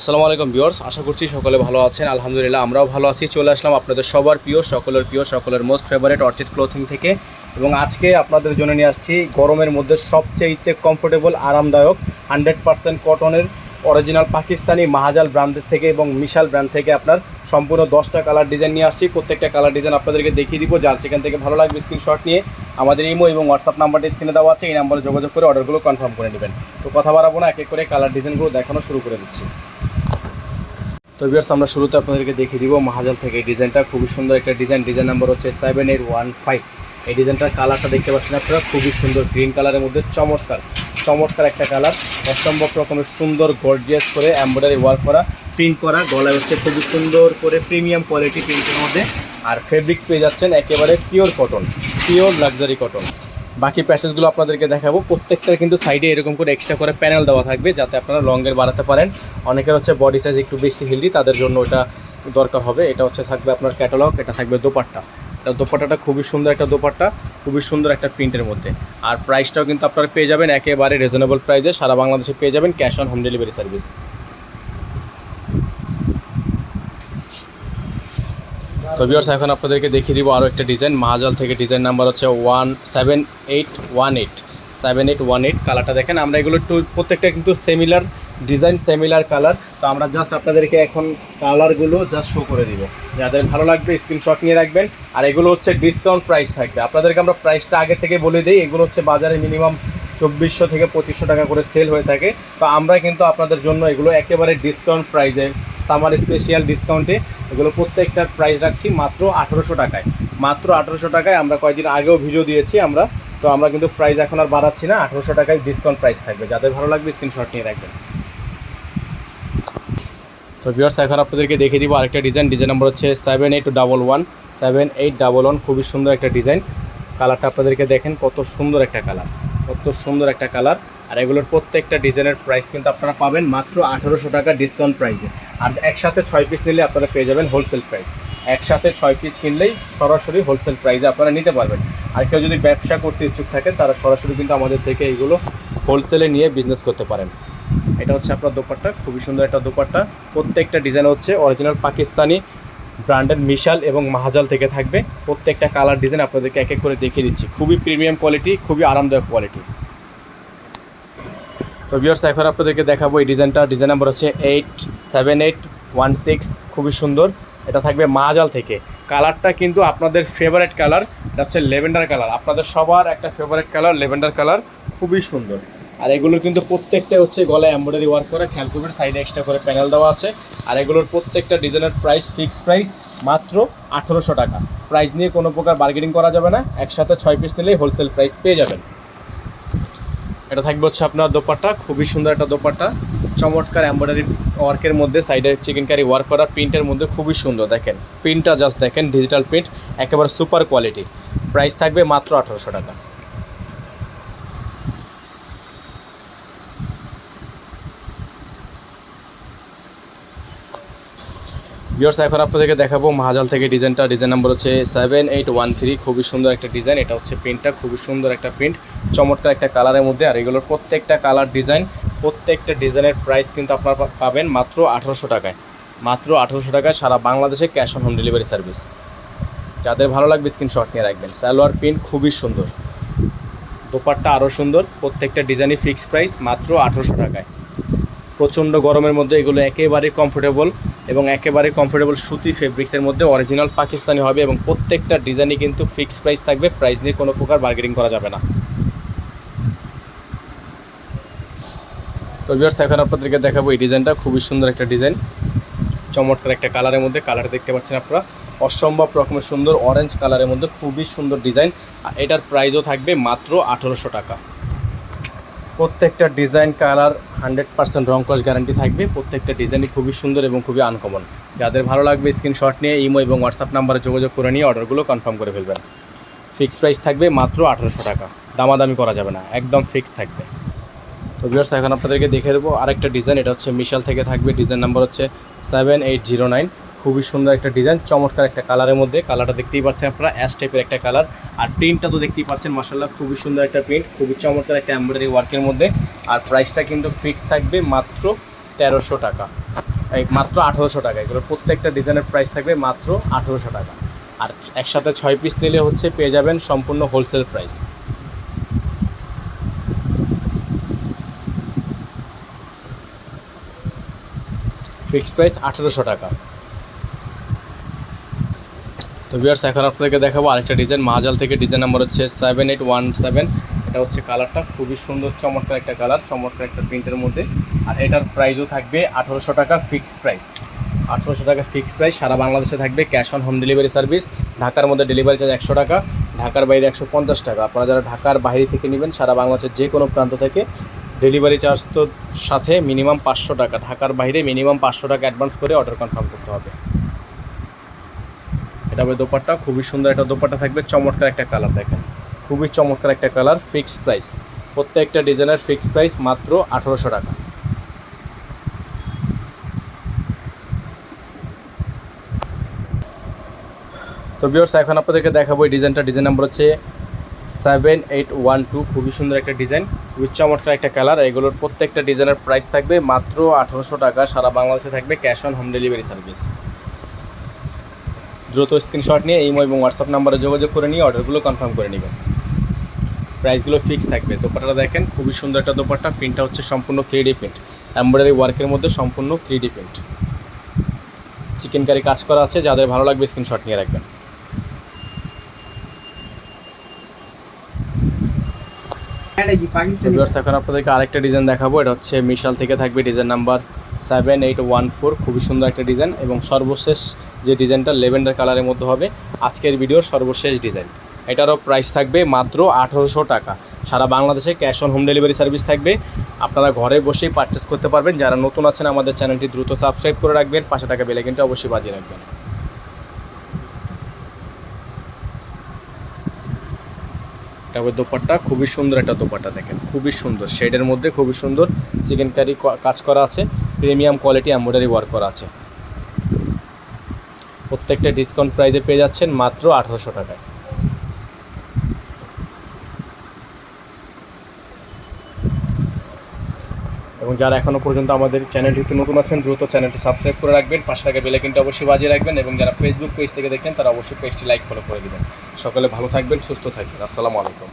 আসসালামু আলাইকুম ভিউয়ার্স, আশা করছি সকলে ভালো আছেন। আলহামদুলিল্লাহ আমরাও ভালো আছি। চলে আসলাম আপনাদের সবার প্রিয়, সকলের মোস্ট ফেভারিট অর্চিড ক্লোথিং থেকে। এবং আজকে আপনাদের জন্য নিয়ে আসছি গরমের মধ্যে সবচেয়ে কমফোর্টেবল, আরামদায়ক 100% কটনের অরিজিনাল পাকিস্তানি মাহাজাল ব্র্যান্ডের থেকে এবং মিশাল ব্র্যান্ড থেকে আপনার সম্পূর্ণ 10টা কালার ডিজাইন নিয়ে আসছি। প্রত্যেকটা কালার ডিজাইন আপনাদেরকে দেখিয়ে দিব। যার যেখান থেকে ভালো লাগবে স্ক্রিনশট নিয়ে আমাদের ইমো এবং হোয়াটসঅ্যাপ নাম্বারটা স্ক্রিনে দেওয়া আছে, এই নাম্বারে যোগাযোগ করে অর্ডারগুলো কনফার্ম করে নেবেন। তো কথা বাড়াবো না, এক এক করে কালার ডিজাইনগুলো দেখানো শুরু করে দিচ্ছি। তো ভিউয়ার্স, আমরা শুরুতে আপনাদেরকে দেখিয়ে দিব মাহাজাল থেকে এই ডিজাইনটা। খুবই সুন্দর একটা ডিজাইন নাম্বার হচ্ছে 7815। এই ডিজাইনটার কালারটা দেখতে পাচ্ছেন আপনারা, খুবই সুন্দর গ্রিন কালারের মধ্যে চমৎকার একটা কালার। অসম্ভব রকমের সুন্দর গর্জিয়াস করে এমব্রয়ডারি ওয়ার্ক করা, প্রিন্ট করা, গলায় হচ্ছে খুবই সুন্দর করে প্রিমিয়াম কোয়ালিটি প্রিন্টের মধ্যে। আর ফেব্রিক্স পেয়ে যাচ্ছেন একেবারে pure cotton, pure luxury cotton. বাকি প্যাসেজগুলো আপনাদেরকে দেখাবো। প্রত্যেকটার কিন্তু সাইডে এরকম করে এক্সট্রা করে প্যানেল দেওয়া থাকবে, যাতে আপনারা লংয়ের বাড়াতে পারেন। অনেকের হচ্ছে বডি সাইজ একটু বেশি হেলদি, তাদের জন্য ওটা দরকার হবে। এটা হচ্ছে থাকবে আপনার ক্যাটালগ, এটা থাকবে দোপাট্টা। এটা দোপাট্টাটা খুবই সুন্দর একটা দোপাট্টা, খুবই সুন্দর একটা প্রিন্টের মধ্যে। আর প্রাইসটাও কিন্তু আপনারা পেয়ে যাবেন একেবারে রিজনেবল প্রাইসে, সারা বাংলাদেশে পেয়ে যাবেন cash on home delivery service. তো ভিউয়ার্স, এখন আপনাদেরকে দেখিয়ে দিব আরও একটা ডিজাইন মাহাজাল থেকে। ডিজাইন নাম্বার হচ্ছে 7818। কালারটা দেখেন, আমরা এগুলো একটু প্রত্যেকটা কিন্তু সেমিলার ডিজাইন, সেমিলার কালার। তো আমরা জাস্ট আপনাদেরকে এখন কালারগুলো জাস্ট শো করে দিব। যাদের ভালো লাগবে স্ক্রিনশট নিয়ে রাখবেন। আর এগুলো হচ্ছে ডিসকাউন্ট প্রাইস থাকবে। আপনাদেরকে আমরা প্রাইসটা আগে থেকে বলে দিই। এগুলো হচ্ছে বাজারে মিনিমাম 2400 থেকে 2500 টাকা করে সেল হয়ে থাকে। তো আমরা কিন্তু আপনাদের জন্য এগুলো একেবারে ডিসকাউন্ট প্রাইসে, সামার স্পেশাল ডিসকাউন্টে এগুলো প্রত্যেকটার প্রাইস রাখছি মাত্র 1800 টাকায়। মাত্র 1800 টাকায়। আমরা কয়েকদিন আগেও ভিডিও দিয়েছি আমরা কিন্তু প্রাইস এখন আর বাড়াচ্ছি না। 1800 টাকায় ডিসকাউন্ট প্রাইস থাকবে। যাদের ভালো লাগবে স্ক্রিনশট নিয়ে রাখবেন। তো ভিউয়ার্স, এখন আপনাদেরকে দেখিয়ে দিব আরেকটা ডিজাইন নাম্বার হচ্ছে 7811। খুবই সুন্দর একটা ডিজাইন। কালারটা আপনাদেরকে দেখেন, কত সুন্দর একটা কালার। আর এগুলোর প্রত্যেকটা ডিজাইনের প্রাইস কিন্তু আপনারা পাবেন মাত্র 1800 টাকা ডিসকাউন্ট প্রাইসে। আর একসাথে 6 পিস নিলে আপনারা পেয়ে যাবেন হোলসেল প্রাইস। একসাথে 6 পিস কিনলেই সরাসরি হোলসেল প্রাইসে আপনারা নিতে পারবেন। আর কেউ যদি ব্যবসা করতে ইচ্ছুক থাকেন, তারা সরাসরি কিন্তু আমাদের থেকে এইগুলো হোলসেলে নিয়ে বিজনেস করতে পারেন। এটা হচ্ছে আপনার দোপাট্টা, খুবই সুন্দর একটা দোপাট্টা। প্রত্যেকটা ডিজাইন হচ্ছে অরিজিনাল পাকিস্তানি ব্র্যান্ডের মিশাল এবং মাহাজাল থেকে থাকবে। প্রত্যেকটা কালার ডিজাইন আপনাদেরকে এক এক করে দেখিয়ে দিচ্ছি। খুবই প্রিমিয়াম কোয়ালিটি, খুবই আরামদায়ক কোয়ালিটি। তো ভিউয়ার্স, এখন আপনাদেরকে দেখাবো এই ডিজাইন নাম্বার হচ্ছে 7816। খুবই সুন্দর, এটা থাকবে মাহাজাল থেকে। কালারটা কিন্তু আপনাদের ফেভারিট কালার, এটা হচ্ছে লেভেন্ডার কালার। আপনাদের সবার একটা ফেভারিট কালার লেভেন্ডার কালার, খুবই সুন্দর। আর এগুলোর কিন্তু প্রত্যেকটা হচ্ছে গলায় এমব্রয়ডারি ওয়ার্ক করা, খেয়াল করবেন সাইডে এক্সট্রা করে প্যানেল দেওয়া আছে। আর এগুলোর প্রত্যেকটা ডিজাইনের প্রাইস ফিক্সড প্রাইস মাত্র 1800 টাকা। প্রাইস নিয়ে কোনো প্রকার বার্গেনিং করা যাবে না। একসাথে 6 পিস নিলেই হোলসেল প্রাইস পেয়ে যাবেন। এটা থাকবে হচ্ছে আপনার দোপাট্টা, খুবই সুন্দর একটা দোপাট্টা, চমৎকার এমব্রয়ডারি ওয়ার্কের মধ্যে, সাইডে চিকেন কারি ওয়ার্ক করা, প্রিন্টের মধ্যে খুবই সুন্দর। দেখেন প্রিন্টটা জাস্ট দেখেন, ডিজিটাল প্রিন্ট, একেবারে সুপার কোয়ালিটি। প্রাইস থাকবে মাত্র 1800 টাকা। ভিউয়ার্স, এখন আপনাদেরকে দেখাবো মাহাজাল থেকে ডিজাইন নাম্বার হচ্ছে 7813। খুবই সুন্দর একটা ডিজাইন। এটা হচ্ছে প্রিন্টটা, খুবই সুন্দর একটা প্রিন্ট, চমৎকার একটা কালারের মধ্যে। আর এগুলোর প্রত্যেকটা কালার ডিজাইন, প্রত্যেকটা ডিজাইনের প্রাইস কিন্তু আপনারা পাবেন মাত্র 1800 টাকায়। মাত্র 1800 টাকায় সারা বাংলাদেশে cash on home delivery service. যাদের ভালো লাগবে স্ক্রিনশট নিয়ে রাখবেন। সালোয়ার প্রিন্ট খুবই সুন্দর, দোপাট্টা আরও সুন্দর। প্রত্যেকটা ডিজাইনই ফিক্সড প্রাইস মাত্র 1800 টাকায়। প্রচণ্ড গরমের মধ্যে এগুলো একেবারে কমফোর্টেবল এবং একেবারে কমফোর্টেবল সুতি ফেব্রিক্সের মধ্যে অরিজিনাল পাকিস্তানি হবে। এবং প্রত্যেকটা ডিজাইনই কিন্তু ফিক্সড প্রাইস থাকবে। প্রাইস নিয়ে কোনো প্রকার বার্গেনিং করা যাবে না। তো ভিউয়ার্স, এখন আপনাদেরকে দেখাবো এই ডিজাইনটা, খুবই সুন্দর একটা ডিজাইন, চমৎকার একটা কালারের মধ্যে। কালার দেখতে পাচ্ছেন আপনারা, অসম্ভব রকমের সুন্দর অরেঞ্জ কালারের মধ্যে, খুবই সুন্দর ডিজাইন। আর এটার প্রাইসও থাকবে মাত্র 1800 টাকা। প্রত্যেকটা ডিজাইন কালার 100% রং কস গ্যারান্টি থাকবে। প্রত্যেকটা ডিজাইনই খুবই সুন্দর এবং খুবই আনকমন। যাদের ভালো লাগবে স্ক্রিনশট নিয়ে ইমো এবং হোয়াটসঅ্যাপ নাম্বারে যোগাযোগ করে নিয়ে অর্ডারগুলো কনফার্ম করে ফেলবেন। ফিক্সড প্রাইস থাকবে মাত্র 1800 টাকা। দামাদামি করা যাবে না, একদম ফিক্স থাকবে। তো ভিউয়ার্স, এখন আপনাদেরকে দেখে দেবো আরেকটা ডিজাইন। এটা হচ্ছে মিশাল থেকে থাকবে। ডিজাইন নাম্বার হচ্ছে 7809। খুবই সুন্দর একটা ডিজাইন, চমৎকার একটা কালারের মধ্যে। কালারটা দেখতেই পাচ্ছেন আপনারা, অ্যাশ টাইপের একটা কালার। আর প্রিন্টটা তো দেখতেই পাচ্ছেন, মাশাআল্লাহ খুবই সুন্দর একটা প্রিন্ট, খুবই চমৎকার একটা এমব্রয়ডারি ওয়ার্কের মধ্যে। আর প্রাইসটা কিন্তু ফিক্স থাকবে মাত্র 1300 টাকা। এই মাত্র 1800 টাকা। এগুলোর প্রত্যেকটা ডিজাইনের প্রাইস থাকবে মাত্র 1800 টাকা। আর একসাথে 6 পিস নিলে হচ্ছে পেয়ে যাবেন সম্পূর্ণ হোলসেল প্রাইস। ফিক্সড প্রাইস 1800 টাকা। তো ভিউয়ার্স এখন আপনাদেরকে দেখাবো আরেকটা ডিজাইন মাহাজাল থেকে। ডিজাইন নাম্বার হচ্ছে 7817। এটা হচ্ছে কালারটা খুবই সুন্দর, চমৎকার একটা কালার, চমৎকার একটা প্রিন্টের মধ্যে। আর এটার প্রাইসও থাকবে 1800 টাকা ফিক্সড প্রাইস। 1800 টাকা ফিক্সড প্রাইস। সারা বাংলাদেশে থাকবে cash on home delivery service. ঢাকার মধ্যে ডেলিভারি চার্জ 100 টাকা, ঢাকার বাইরে 150 টাকা। আপনারা যারা ঢাকার বাইরে থেকে নেবেন, সারা বাংলাদেশের যে কোনো প্রান্ত থেকে ডেলিভারি চার্জ তো সাথে মিনিমাম 500 টাকা, ঢাকার বাইরে মিনিমাম 500 টাকা অ্যাডভান্স করে অর্ডার কনফার্ম করতে হবে। এটা হবে দোপাট্টা, খুবই সুন্দর একটা দোপাট্টা থাকবে, চমৎকার একটা কালার দেখেন, খুবই চমৎকার একটা কালার। ফিক্সড প্রাইস, প্রত্যেকটা ডিজাইনের ফিক্সড প্রাইস মাত্র 1800 টাকা। তো ভিউয়ার্স এখন আপনাদেরকে দেখাবো এই ডিজাইনটা। ডিজাইন নাম্বার হচ্ছে 7812। খুবই সুন্দর একটা ডিজাইন, খুবই চমৎকার একটা কালার। এগুলোর প্রত্যেকটা ডিজাইনের প্রাইস থাকবে মাত্র 1800 টাকা। সারা বাংলাদেশে থাকবে cash on home delivery service. দ্রুত স্ক্রিনশট নিয়ে ইমো এবং হোয়াটসঅ্যাপ নাম্বারে যোগাযোগ করে নিয়ে অর্ডারগুলো কনফার্ম করে নেবেন। প্রাইসগুলো ফিক্স থাকবে। দোপাট্টাটা দেখেন, খুবই সুন্দর একটা দোপাট্টা। প্রিন্টটা হচ্ছে সম্পূর্ণ 3D প্রিন্ট, এমব্রয়ডারি ওয়ার্কের মধ্যে সম্পূর্ণ 3D প্রিন্ট। চিকেন কারি কাজ করা আছে, যাদের ভালো লাগবে স্ক্রিনশট নিয়ে রাখবেন। এখন আপনাদেরকে আরেকটা ডিজাইন দেখাবো। এটা হচ্ছে মিশাল থেকে থাকবে, ডিজাইন নাম্বার 7814। খুবই সুন্দর একটা ডিজাইন এবং সর্বশেষ যে ডিজাইনটা লেভেন্ডার কালারের মধ্যে হবে আজকের ভিডিওর সর্বশেষ ডিজাইন। এটারও প্রাইস থাকবে মাত্র 1800 টাকা। সারা বাংলাদেশে cash on home delivery service থাকবে। আপনারা ঘরে বসেই পারচেস করতে পারবেন। যারা নতুন আছেন আমাদের চ্যানেলটি দ্রুত সাবস্ক্রাইব করে রাখবেন, পাশে টাকা বেল আইকনটা অবশ্যই বাজিয়ে রাখবেন। এটা হবে দোপাট্টা, খুবই সুন্দর একটা দোপাট্টা দেখেন, খুবই সুন্দর শেডের মধ্যে, খুবই সুন্দর চিকেন কারি কাজ করা আছে, প্রিমিয়াম কোয়ালিটি এমব্রয়ডারি ওয়ার্ক করা আছে। প্রত্যেকটা ডিসকাউন্ট প্রাইসে পেয়ে যাচ্ছেন মাত্র 1800 টাকায়। এবং যারা এখনও পর্যন্ত আমাদের চ্যানেলটিতে নতুন আছেন দ্রুত চ্যানেলটি সাবস্ক্রাইব করে রাখবেন, পাশে থাকা বেল আইকনটা অবশ্যই বাজিয়ে রাখবেন। এবং যারা ফেসবুক পেজ থেকে দেখেন তারা অবশ্যই পেজটি লাইক ফলো করে দেবেন। সকলে ভালো থাকবেন, সুস্থ থাকবেন। আসসালামু আলাইকুম।